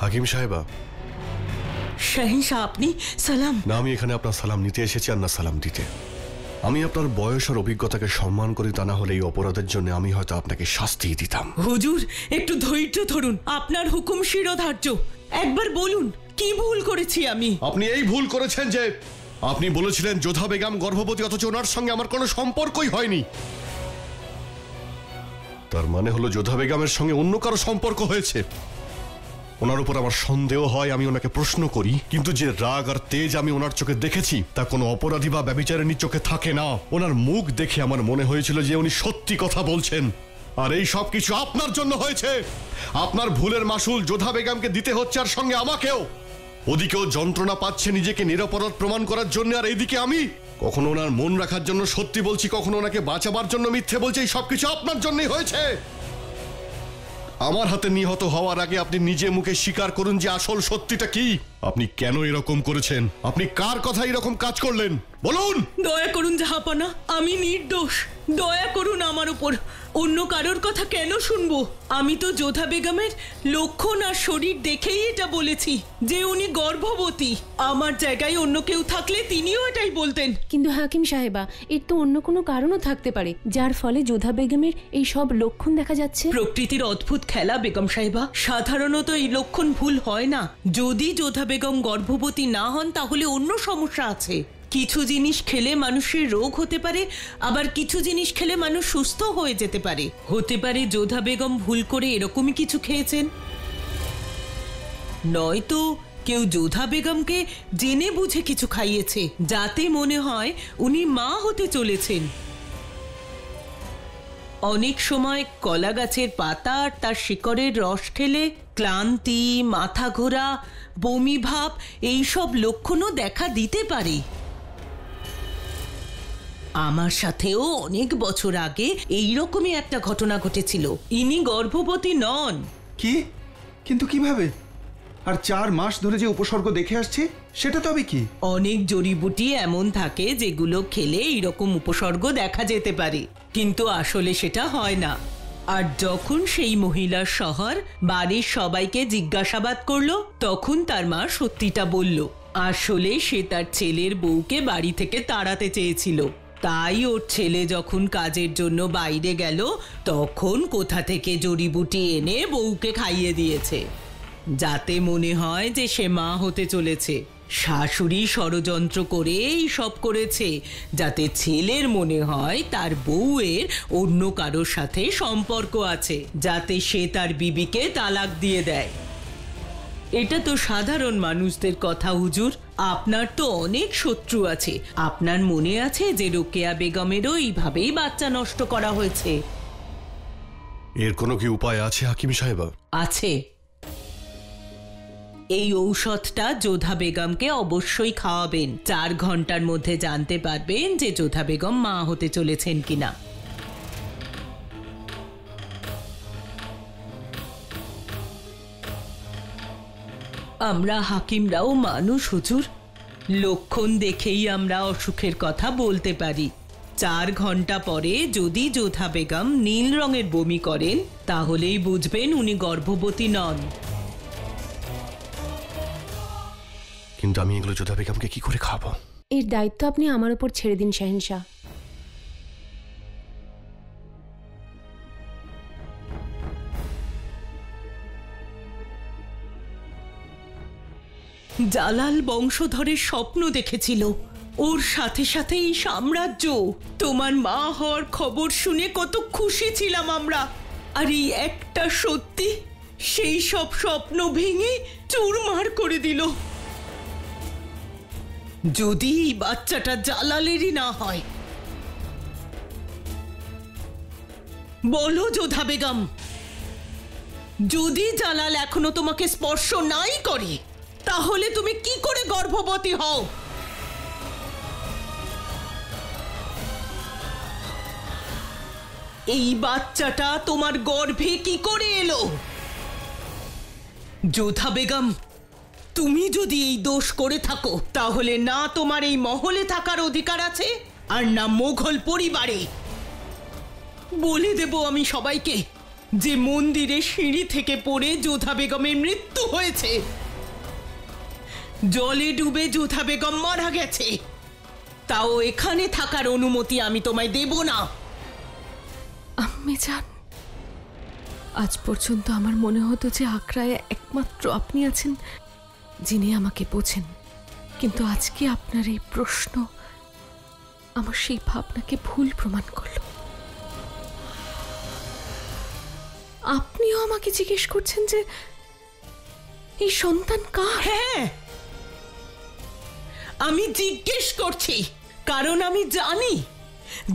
হাকিম সাহেবা। শাহিনশাহ, আপনি সালাম। না, আমি এখানে আপনার সালাম নিতে এসেছি আর না সালাম দিতে। আমি আপনার বয়স আর অভিজ্ঞতাকে সম্মান করি, তা না হলে এই অপরাধের জন্য আমি হয়তো আপনাকে শাস্তি দিতাম। হুজুর, একটু ধৈর্য ধরুন, আপনার হুকুম শিরোধার্য। একবার বলুন, কি ভুল করেছি আমি? আপনি এই ভুল করেছেন যে আপনি বলেছিলেন যোধা বেগম গর্ভবতী, অথচ ওনার সঙ্গে আমার কোনো সম্পর্কই হয়নি। তার মানে হলো যোধা বেগমের সঙ্গে অন্য কারো সম্পর্ক হয়েছে। ওনার উপর আমার সন্দেহ হয়, আমি ওনাকে প্রশ্ন করি, কিন্তু যে রাগ আর তেজ আমি ওনার চোখে দেখেছি তা কোনো অপরাধী বা ব্যভিচারিণী চোখে থাকে না। ওনার মুখ দেখে আমার মনে হয়েছিল যে উনি সত্যি কথা বলছেন। আর এই সব কিছু আপনার জন্য হয়েছে। আপনার ভুলের মাসুল যোধা বেগমকে দিতে হচ্ছে, আর সঙ্গে আমাকেও। ওদিকেও যন্ত্রণা পাচ্ছে নিজেকে নিরপরাধ প্রমাণ করার জন্য, আর এইদিকে আমি কখনো ওনার মন রাখার জন্য সত্যি বলছি, কখনো ওনাকে বাঁচাবার জন্য মিথ্যে বলছি। এই সবকিছু আপনার জন্যই হয়েছে। আমার হাতে নিহত হওয়ার আগে আপনি নিজে মুখে স্বীকার করুন যে আসল সত্যিটা কি। আপনি কেন এরকম করেছেন? আপনি কার কথা এরকম কাজ করলেন বলুন। দয়া করুন জাহাপানা, আমি নির্দোষ। দয়া করুন আমার উপর। অন্য কারোর কথা কেন শুনবো? আমি তো যোধা বেগমের লক্ষণ আর শরীর দেখেই এটা বলেছি যে উনি গর্ভবতী। আমার জায়গায় অন্য কেউ থাকলে তিনিও এটাই বলতেন। কিন্তু হাকিম সাহেবা, এর তো অন্য কোনো কারণও থাকতে পারে যার ফলে যোধা বেগমের এই সব লক্ষণ দেখা যাচ্ছে। প্রকৃতির অদ্ভুত খেলা বেগম সাহেবা। সাধারণত এই লক্ষণ ভুল হয় না। যদি যোধা বেগম গর্ভবতী না হন তাহলে অন্য সমস্যা আছে। কিছু জিনিস খেলে মানুষের রোগ হতে পারে, আবার কিছু জিনিস খেলে মানুষ সুস্থ হয়ে যেতে পারে। হতে পারে যোধা বেগম ভুল করে এরকমই কিছু খেয়েছেন, নয়তো কেউ যোধা বেগমকে জেনে বুঝে কিছু খাইয়েছে যাতে মনে হয় উনি মা হতে চলেছেন। অনেক সময় কলা গাছের পাতা আর তার শিকড়ের রস খেলে ক্লান্তি, মাথা ঘোরা, বমি ভাব এইসব লক্ষণও দেখা দিতে পারে। আমার সাথেও অনেক বছর আগে এইরকমই একটা ঘটনা ঘটেছিল। ইনি গর্ভবতী নন। কি? কিন্তু কিভাবে? আর 4 মাস ধরে যে উপসর্গ দেখে আসছে সেটা তবে কি? অনেক জড়িবুটি এমন থাকে যেগুলো খেলে এইরকম উপসর্গ দেখা যেতে পারে, কিন্তু আসলে সেটা হয় না। আর যখন সেই মহিলার শহর বাড়ির সবাইকে জিজ্ঞাসাবাদ করলো, তখন তার মা সত্যিটা বলল। আসলে সে তার ছেলের বউকে বাড়ি থেকে তাড়াতে চেয়েছিল। তাই ওর ছেলে যখন কাজের জন্য বাইরে গেল, তখন কোথা থেকে জড়িবুটি এনে বউকে খাইয়ে দিয়েছে, যাতে মনে হয় যে সে মা হতে চলেছে। শাশুড়ি ষড়যন্ত্র করে এই সব করেছে যাতে ছেলের মনে হয় তার বউয়ের অন্য কারোর সাথে সম্পর্ক আছে, যাতে সে তার বিবিকে তালাক দিয়ে দেয়। এটা তো সাধারণ মানুষদের কথা হুজুর। আপনার তো অনেক শত্রু আছে। আপনার মনে আছে যে রোকেয়া বেগমেরও এইভাবেই বাচ্চা নষ্ট করা হয়েছে? এর কোনো কি উপায় আছে হাকিম সাহেবা? আছে। এই ঔষধটা যোধা বেগমকে অবশ্যই খাওয়াবেন। 4 ঘন্টার মধ্যে জানতে পারবেন যে যোধা বেগম মা হতে চলেছেন কিনা। আমরা হাকিমরাও মানুষ হুজুর। লক্ষণ দেখেই আমরা অসুখের কথা বলতে পারি। 4 ঘন্টা পরে যদি যোধা বেগম নীল রঙের বমি করেন, তাহলেই বুঝবেন উনি গর্ভবতী নন। কিন্তু আমি এগুলো যোধা বেগমকে কি করে খাবো? এর দায়িত্ব আপনি আমার উপর ছেড়ে দিন শাহিনশাহ। জালাল বংশধরের স্বপ্ন দেখেছিল, ওর সাথে সাথে এই সাম্রাজ্য। তোমার মা হওয়ার খবর শুনে কত খুশি ছিলাম আমরা। আর এই একটা সত্যি সেই সব স্বপ্ন ভেঙে চুরমার করে দিল। যদি এই বাচ্চাটা জালালেরই না হয়। বলো যোধা বেগম, যদি জালাল এখনো তোমাকে স্পর্শ নাই করে, তাহলে তুমি কি করে গর্ভবতী হও? এই বাচ্চাটা তোমার গর্ভে কি করে এলো? যোধা বেগম, তুমি যদি এই দোষ করে থাকো, তাহলে না তোমার এই মহলে থাকার অধিকার আছে, আর না মোগল পরিবারে। বলে দেব আমি সবাইকে, যে মন্দিরে সিঁড়ি থেকে পড়ে যোধা বেগমের মৃত্যু হয়েছে, জলে ডুবে যোধা বেগম মারা গেছে, তাও এখানে থাকার অনুমতি আমি তোমায় দেব না। আম্মি জান, আজ পর্যন্ত আমার মনে হতো যে আগ্রায় একমাত্র আপনি আছেন যিনি আমাকে বোঝেন, কিন্তু আজকে আপনার এই প্রশ্ন আমার সেই ভাবনাকে ভুল প্রমাণ করল। আপনিও আমাকে জিজ্ঞেস করছেন যে এই সন্তান কার? হ্যাঁ, আমি জিজ্ঞেস করছি, কারণ আমি জানি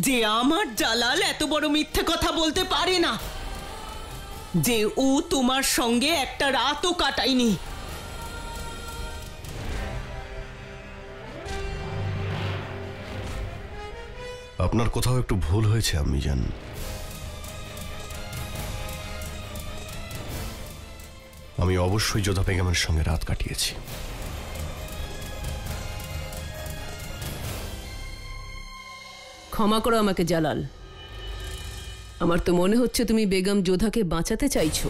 যে আমার জালাল এত বড় মিথ্যে কথা বলতে পারে না যে ও তোমার সঙ্গে একটা রাতও কাটায়নি। আপনার কোথাও একটু ভুল হয়েছে আম্মি জান। আমি অবশ্যই যোধা বেগমের সঙ্গে রাত কাটিয়েছি। ক্ষমা করো আমাকে জালাল, আমার তো মনে হচ্ছে তুমি বেগম যোধাকে বাঁচাতে চাইছো।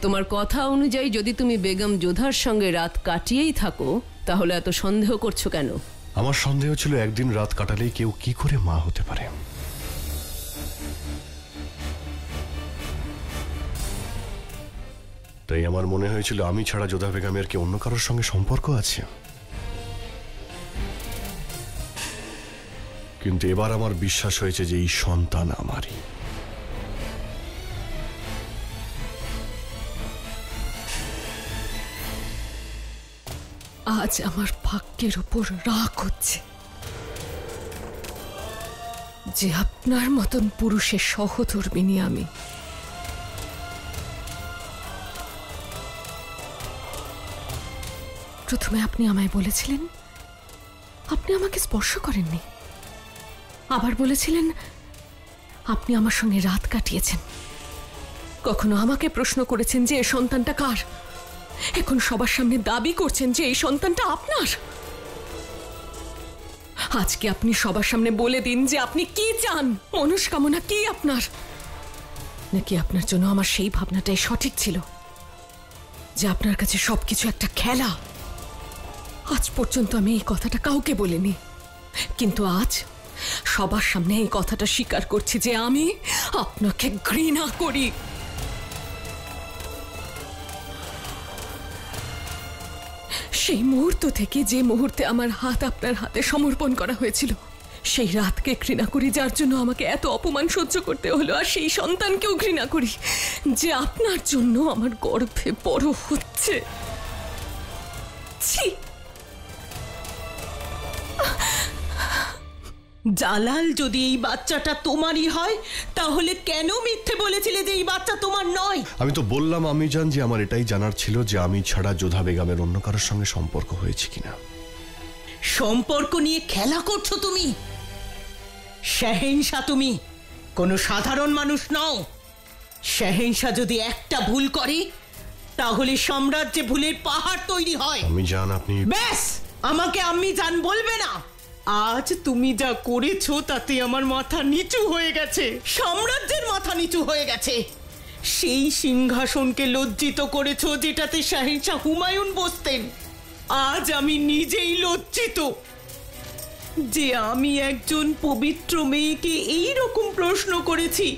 তোমার কথা অনুযায়ী যদি তুমি বেগম যোধার সঙ্গে রাত কাটিয়েই থাকো তাহলে এত সন্দেহ করছো কেন? আমার সন্দেহ ছিল একদিন রাত কাটালেই কেউ কি করে মা হতে পারে। তাই আমার মনে হয়েছিল আমি ছাড়া যোধা বেগমের কি অন্য কারোর সঙ্গে সম্পর্ক আছে। কিন্তু এবার আমার বিশ্বাস হয়েছে যে এই সন্তান আমারই। আজ আমার ভাগ্যের উপর রাগ হচ্ছে যে আপনার মতন পুরুষের সহধর্মিণী আমি। প্রথমে আপনি আমায় বলেছিলেন আপনি আমাকে স্পর্শ করেননি, আবার বলেছিলেন আপনি আমার সঙ্গে রাত কাটিয়েছেন। কখনো আমাকে প্রশ্ন করেছেন যে এই সন্তানটা কার, এখন সবার সামনে দাবি করছেন যে এই সন্তানটা আপনার। আজকে আপনি সবার সামনে বলে দিন যে আপনি কি চান, মনস্কামনা কি আপনার, নাকি আপনার জন্য আমার সেই ভাবনাটাই সঠিক ছিল যে আপনার কাছে সবকিছু একটা খেলা। আজ পর্যন্ত আমি এই কথাটা কাউকে বলিনি, কিন্তু আজ সবার সামনে এই কথাটা স্বীকার করছি যে আমি আপনাকে ঘৃণা করি। সেই মুহূর্ত থেকে যে মুহূর্তে আমার হাত আপনার হাতে সমর্পণ করা হয়েছিল, সেই রাতকে ঘৃণা করি যার জন্য আমাকে এত অপমান সহ্য করতে হলো, আর সেই সন্তানকেও ঘৃণা করি যে আপনার জন্য আমার গর্ভে বড় হচ্ছে। ছি! জালাল, যদি এই বাচ্চাটা তোমারই হয় তাহলে কেন মিথ্যে বলেছিলে যে এই বাচ্চা তোমার নয়? আমি তো বললাম আমি জান যে আমার এটাই জানার ছিল যে আমি ছাড়া যোধা বেগমের অন্য কারোর সঙ্গে সম্পর্ক হয়েছে কিনা। সম্পর্ক নিয়ে খেলা করছো তুমি। শাহেনশা তুমি কোনো সাধারণ মানুষ নও। শাহেনশা যদি একটা ভুল করে তাহলে সাম্রাজ্যে ভুলের পাহাড় তৈরি হয়। আমি জান আপনি ব্যাস, আমাকে আম্মি জান বলবে না। আজ তুমি যা করেছো তাতে আমার মাথা নিচু হয়ে গেছে, সাম্রাজ্যের মাথা নিচু হয়ে গেছে। সেই সিংহাসনকে লজ্জিত করেছো যেটাতে শাহেনশা হুমায়ুন বসতেন। আজ আমি নিজেই লজ্জিত যে আমি একজন পবিত্র মেয়েকে এই রকম প্রশ্ন করেছি।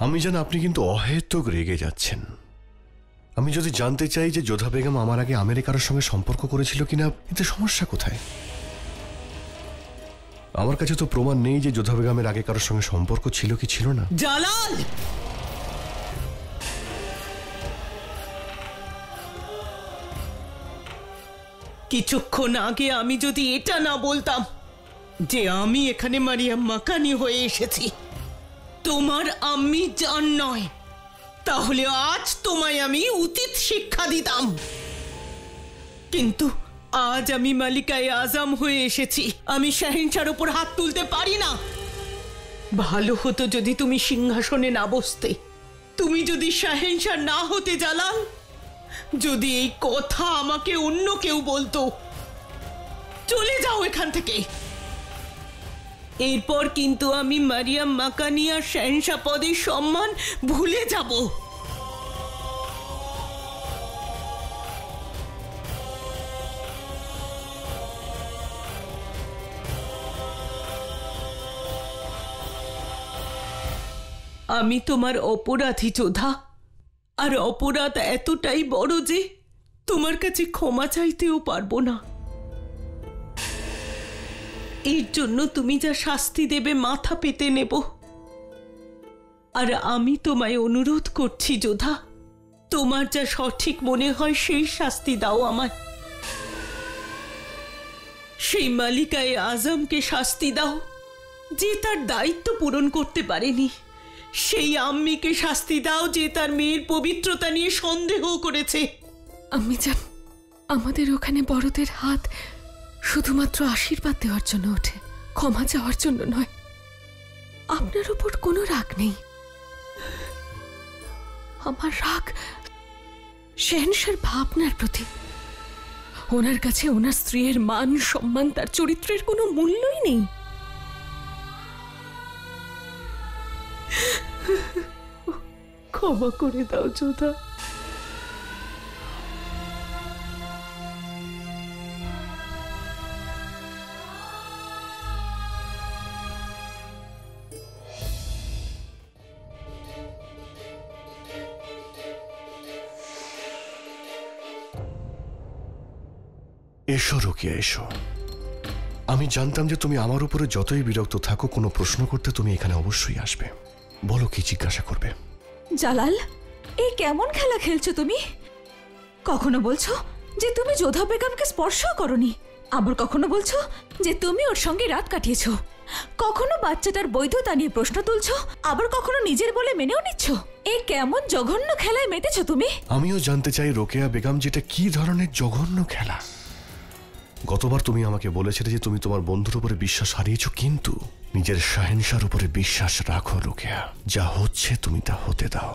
আমি জান আপনি কিন্তু অহেতুক রেগে যাচ্ছেন। আমি যদি জানতে চাই যে যোধা বেগম আমার আগে আমেরিকার সঙ্গে সম্পর্ক করেছিল কিনা, এতে সমস্যা কোথায়? আমার কাছে তো প্রমাণ নেই যে যোধা বেগমের আগে কারোর সঙ্গে সম্পর্ক ছিল কি ছিল না। জালাল, কিছুক্ষণ আগে আমি যদি এটা না বলতাম যে আমি এখানে মারিয়াম মাকানি হয়ে এসেছি, তোমার আম্মি জান নয়, তাহলে আজ তোমায় আমি উচিত শিক্ষা দিতাম। কিন্তু আজ আমি মালিকায়ে আজম হয়ে এসেছি, আমি শাহেনশার উপর হাত তুলতে পারি না। ভালো হতো যদি তুমি সিংহাসনে না বসতে, তুমি যদি শাহেনশা না হতে জালাল। যদি এই কথা আমাকে অন্য কেউ বলতো, চলে যাও এখান থেকে। এরপর কিন্তু আমি মারিয়াম মাকানি আর শাহেনশা পদের সম্মান ভুলে যাব। আমি তোমার অপরাধী যোধা, আর অপরাধ এতটাই বড় যে তোমার কাছে ক্ষমা চাইতেও পারবো না। এর জন্য তুমি যা শাস্তি দেবে মাথা পেতে নেব। আর আমি তোমায় অনুরোধ করছি যোধা, তোমার যা সঠিক মনে হয় সেই শাস্তি দাও আমায়। সেই মালিকায়ে আজমকে শাস্তি দাও যে তার দায়িত্ব পূরণ করতে পারেনি। সেই আম্মিকে শাস্তি দাও যে তার মেয়ের পবিত্রতা নিয়ে সন্দেহ করেছে। আমি জান, আমাদের ওখানে বড়দের হাত শুধুমাত্র আশীর্বাদ দেওয়ার জন্য ওঠে, ক্ষমা চাওয়ার জন্য নয়। আপনার উপর কোনো রাগ নেই। আমার রাগ শাহেনশার ভাবনার প্রতি। ওনার কাছে ওনার স্ত্রীর মান সম্মান, তার চরিত্রের কোনো মূল্যই নেই। ক্ষমা করে দাও যোধা। এসো রোকেয়া, এসো। আমি জানতাম যে তুমি আমার উপরে যতই বিরক্ত থাকো, কোনো প্রশ্ন করতে তুমি এখানে অবশ্যই আসবে। বলো, কি জিজ্ঞাসা করবে? জালাল, এই কেমন খেলা খেলছো তুমি? কখনো বলছো যে তুমি যোধা বেগমকে স্পর্শ করনি, আবার কখনো বলছো যে তুমি ওর সঙ্গে রাত কাটিয়েছো। কখনো বাচ্চাটার বৈধতা নিয়ে প্রশ্ন তুলছো, আবার কখনো নিজের বলে মেনেও নিচ্ছ। এই কেমন জঘন্য খেলায় মেতেছো তুমি? আমিও জানতে চাই রোকেয়া বেগম, যেটা কি ধরনের জঘন্য খেলা। গতবার তুমি আমাকে বলেছিলে যে তুমি তোমার বন্ধুর উপরে বিশ্বাস হারিয়েছো, কিন্তু নিজের শাহেনশার উপরে বিশ্বাস রাখো রোকেয়া। যা হচ্ছে তুমি তা হতে দাও।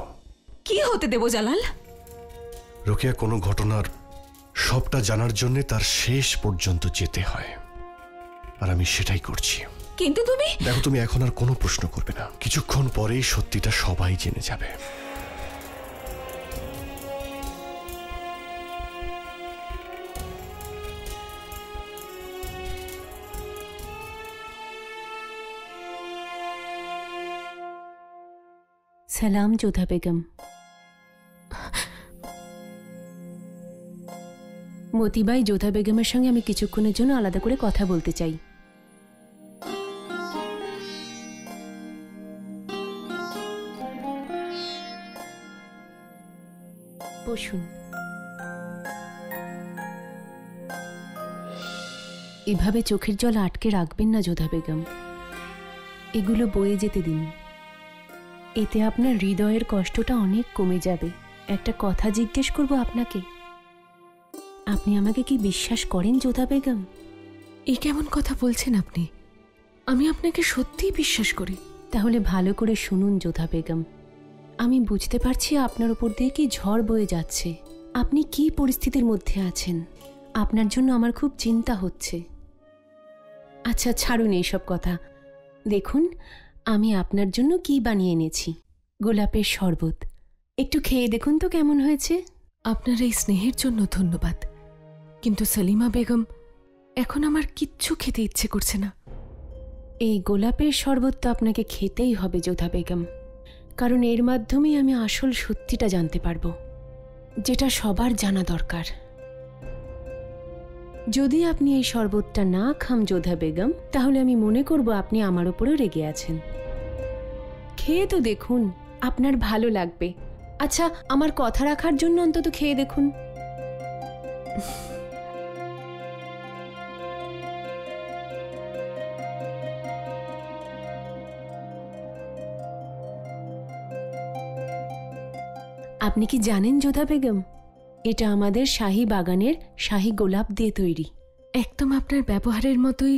কি হতে দেবো জালাল? রোকেয়া, কোনো ঘটনার সবটা জানার জন্য তার শেষ পর্যন্ত যেতে হয়, আর আমি সেটাই করছি। কিন্তু তুমি দেখো, তুমি এখন আর কোনো প্রশ্ন করবে না। কিছুক্ষণ পরেই সত্যিটা সবাই জেনে যাবে। সালাম যোধা বেগম। মতিবাই, যোধা বেগমের সঙ্গে আমি কিছুক্ষণের জন্য আলাদা করে কথা বলতে চাই। বসুন। এভাবে চোখের জল আটকে রাখবেন না যোধা বেগম, এগুলো বয়ে যেতে দিন। এতে আপনার হৃদয়ের কষ্টটা অনেক কমে যাবে। একটা কথা জিজ্ঞেস করব আপনাকে, আপনি আমাকে কি বিশ্বাস করেন যোধা বেগম? এই কেমন কথা বলছেন আপনি? আমি আপনাকে সত্যিই বিশ্বাস করি। তাহলে ভালো করে শুনুন যোধা বেগম, আমি বুঝতে পারছি আপনার উপর দিয়ে কি ঝড় বয়ে যাচ্ছে। আপনি কি পরিস্থিতির মধ্যে আছেন, আপনার জন্য আমার খুব চিন্তা হচ্ছে। আচ্ছা ছাড়ুন এইসব কথা। দেখুন, আমি আপনার জন্য কি বানিয়ে এনেছি। গোলাপের শরবত, একটু খেয়ে দেখুন তো কেমন হয়েছে। আপনার এই স্নেহের জন্য ধন্যবাদ, কিন্তু সেলিমা বেগম, এখন আমার কিচ্ছু খেতে ইচ্ছে করছে না। এই গোলাপের শরবত তো আপনাকে খেতেই হবে যোধা বেগম, কারণ এর মাধ্যমেই আমি আসল সত্যিটা জানতে পারবো, যেটা সবার জানা দরকার। যদি আপনি এই শরবতটা না খান যোধা বেগম, তাহলে আমি মনে করব আপনি আমার উপরেও রেগে আছেন। খেয়ে তো দেখুন, আপনার ভালো লাগবে। আচ্ছা, আমার কথা রাখার জন্য অন্তত খেয়ে দেখুন। আপনি কি জানেন যোধা বেগম, এটা আমাদের শাহী বাগানের শাহী গোলাপ দিয়ে তৈরি। একদম আপনার ব্যবহারের মতোই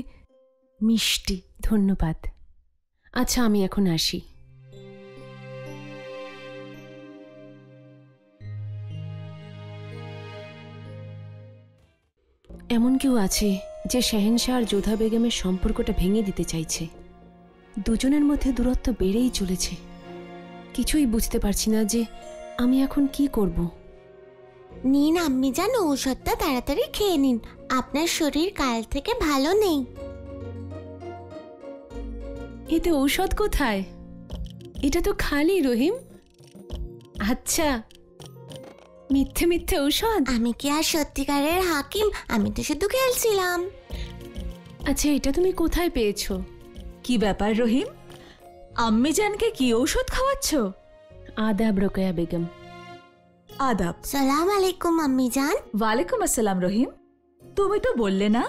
মিষ্টি। ধন্যবাদ। আচ্ছা, আমি এখন আসি। এমন কেউ আছে যে শাহেনশাহ আর যোধা বেগমের সম্পর্কটা ভেঙে দিতে চাইছে। দুজনের মধ্যে দূরত্ব বেড়েই চলেছে। কিছুই বুঝতে পারছি না যে আমি এখন কি করব। নিন আম্মি যান, ঔষধটা তাড়াতাড়ি খেয়ে নিন, আপনার শরীর কাল থেকে ভালো নেই। এতে ঔষধ কোথায়? এটা তো খালি রহিম। আচ্ছা, মিথ্যে মিথ্যে ঔষধ। আমি কি আর সত্যিকারের হাকিম? আমি তো শুধু খেলছিলাম। আচ্ছা, এটা তুমি কোথায় পেয়েছো? কি ব্যাপার রহিম, আম্মি জানকে কি ঔষধ খাওয়াচ্ছ? আদাব রোকেয়া বেগম। আদাব। সালাম আলাইকুম আম্মি যান। ওয়ালাইকুম আসসালাম রহিম, তুমি তো বললে না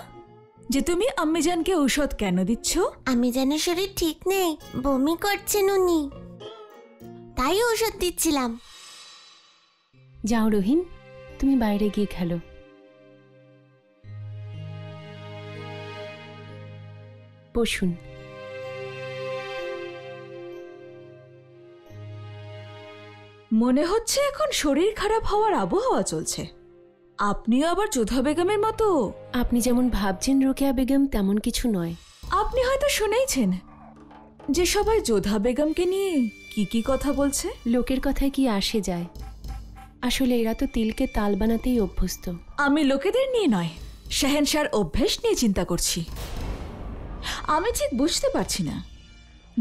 যে তুমি আম্মি জানকে ঔষধ কেন দিচ্ছ? আমি যেন শরীর ঠিক নেই, বমি করছেন উনি, তাই ঔষধ দিচ্ছিলাম। যাও রহিম, তুমি বাইরে গিয়ে খেলো। বসুন। মনে হচ্ছে এখন শরীর খারাপ হওয়ার আবহাওয়া চলছে। আপনিও আবার যোধা বেগমের মতো। আপনি যেমন ভাবছেন রোকেয়া বেগম তেমন কিছু নয়। আপনি হয়তো শুনেইছেন যে সবাই যোধা বেগমকে নিয়ে কি কি কথা বলছে। লোকের কথায় কি আসে যায়? আসলে এরা তো তিলকে তাল বানাতেই অভ্যস্ত। আমি লোকেদের নিয়ে নয়, শাহেনশার অভ্যেস নিয়ে চিন্তা করছি। আমি ঠিক বুঝতে পারছি না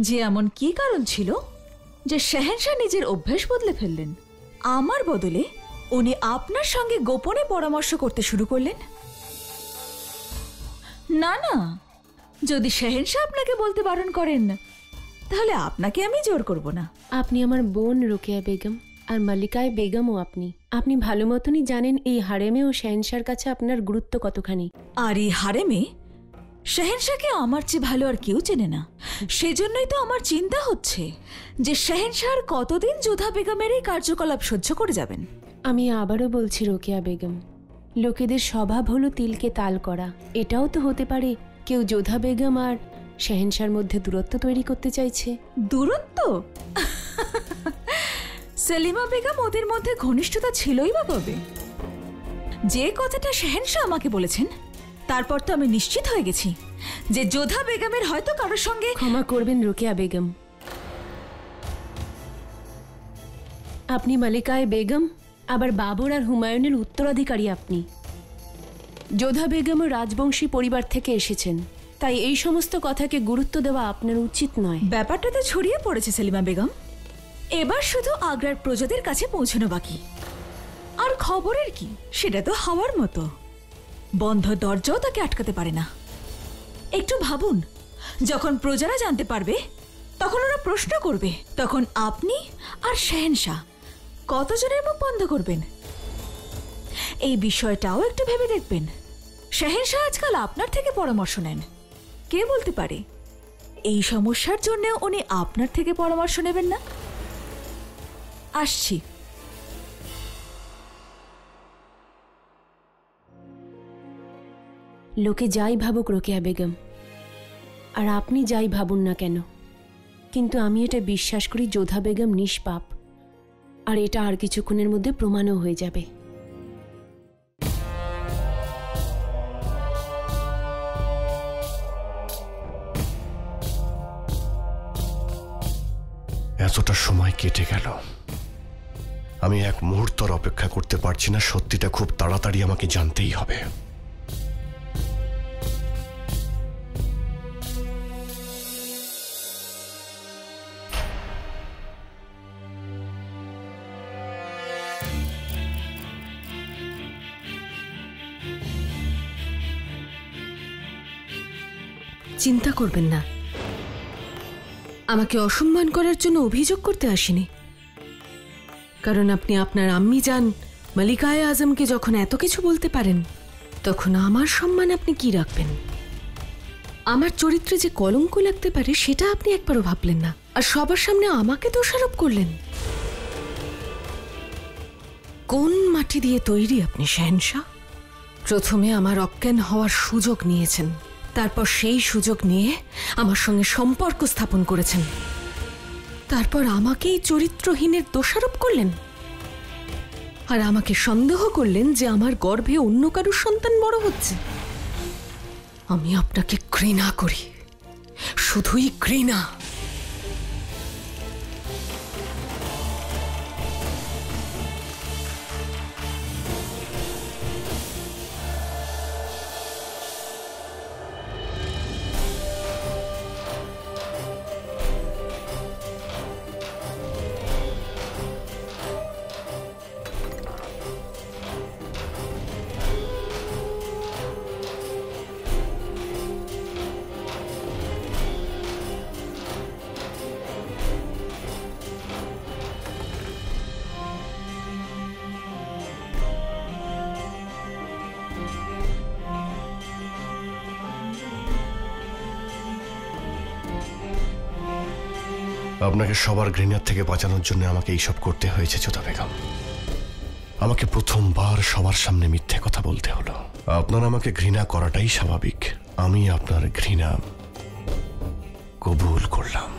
যে এমন কি কারণ ছিল যে শাহেনশাহ নিজের অভ্যেস বদলে ফেললেন। আমার বদলে উনি আপনার সঙ্গে গোপনে পরামর্শ করতে শুরু করলেন। না না, যদি শাহেনশাহ আপনাকে বলতে বারণ করেন তাহলে আপনাকে আমি জোর করব না। আপনি আমার বোন রোকেয়া বেগম, আর মালিকায় বেগমও আপনি। আপনি ভালো মতনই জানেন এই হারেমে ও শাহেনশার কাছে আপনার গুরুত্ব কতখানি। আর এই হারেমে শাহেনশাহকে আমার চেয়ে ভালো আর কেউ চেনে না। সেজন্যই তো আমার চিন্তা হচ্ছে যে শাহেনশাহ কতদিন যোধা বেগমের এই কার্যকলাপ সহ্য করে যাবেন। আমি আবারও বলছি রোকেয়া বেগম, লোকেদের স্বভাব হলো তিলকে তাল করা। এটাও তো হতে পারে কেউ যোধা বেগম আর শাহেনশার মধ্যে দূরত্ব তৈরি করতে চাইছে। দূরত্ব? সেলিমা বেগম ওদের মধ্যে ঘনিষ্ঠতা ছিলই বা কবে? যে কথাটা শাহেনশাহ আমাকে বলেছেন তারপর তো আমি নিশ্চিত হয়ে গেছি যে যোধা বেগমের হয়তো কারোর সঙ্গে। ক্ষমা করবেন রোকেয়া বেগম, আপনি মালিকায় বেগম, আবার বাবর আর হুমায়ুনের উত্তরাধিকারী। আপনি যোধা বেগম ও রাজবংশী পরিবার থেকে এসেছেন, তাই এই সমস্ত কথাকে গুরুত্ব দেওয়া আপনার উচিত নয়। ব্যাপারটা তো ছড়িয়ে পড়েছে সেলিমা বেগম, এবার শুধু আগ্রার প্রজাদের কাছে পৌঁছানো বাকি। আর খবরের কি, সেটা তো হাওয়ার মতো, বন্ধ দরজাও তাকে আটকাতে পারে না। একটু ভাবুন, যখন প্রজারা জানতে পারবে তখন ওরা প্রশ্ন করবে, তখন আপনি আর শাহেনশাহ কতজনের মুখ বন্ধ করবেন? এই বিষয়টাও একটু ভেবে দেখবেন। শাহেনশাহ আজকাল আপনার থেকে পরামর্শ নেন, কে বলতে পারে এই সমস্যার জন্য উনি আপনার থেকে পরামর্শ নেবেন না। আসছি। লোকে যাই ভাবুক রোকেয়া বেগম, আর আপনি যাই ভাবুন না কেন, কিন্তু আমি এটা বিশ্বাস করি যোধা বেগম নিষ্পাপ, আর এটা আর কিছুক্ষণের মধ্যে প্রমাণও হয়ে যাবে। এতটা সময় কেটে গেল, আমি এক মুহূর্তর অপেক্ষা করতে পারছি না। সত্যিটা খুব তাড়াতাড়ি আমাকে জানতেই হবে। চিন্তা করবেন না, আমাকে অসম্মান করার জন্য অভিযোগ করতে আসেনি। কারণ আপনি আপনার আম্মি জান মালিকায়ে আজমকে যখন এত কিছু বলতে পারেন, তখন আমার সম্মান আপনি কি রাখবেন? আমার চরিত্রে যে কলঙ্ক লাগতে পারে সেটা আপনি একবারও ভাবলেন না, আর সবার সামনে আমাকে দোষারোপ করলেন। কোন মাটি দিয়ে তৈরি আপনি শাহেনশাহ? প্রথমে আমার অজ্ঞান হওয়ার সুযোগ নিয়েছেন, তারপর সেই সুযোগ নিয়ে আমার সঙ্গে সম্পর্ক স্থাপন করেছেন, তারপর আমাকেই চরিত্রহীনের দোষারোপ করলেন, আর আমাকে সন্দেহ করলেন যে আমার গর্ভে অন্য কারুর সন্তান বড় হচ্ছে। আমি আপনাকে ঘৃণা করি, শুধুই ঘৃণা। আপনাকে সবার ঘৃণার থেকে বাঁচানোর জন্য আমাকে এইসব করতে হয়েছে যোধা বেগম। আমাকে প্রথমবার সবার সামনে মিথ্যে কথা বলতে হলো। আপনার আমাকে ঘৃণা করাটাই স্বাভাবিক, আমি আপনার ঘৃণা কবুল করলাম।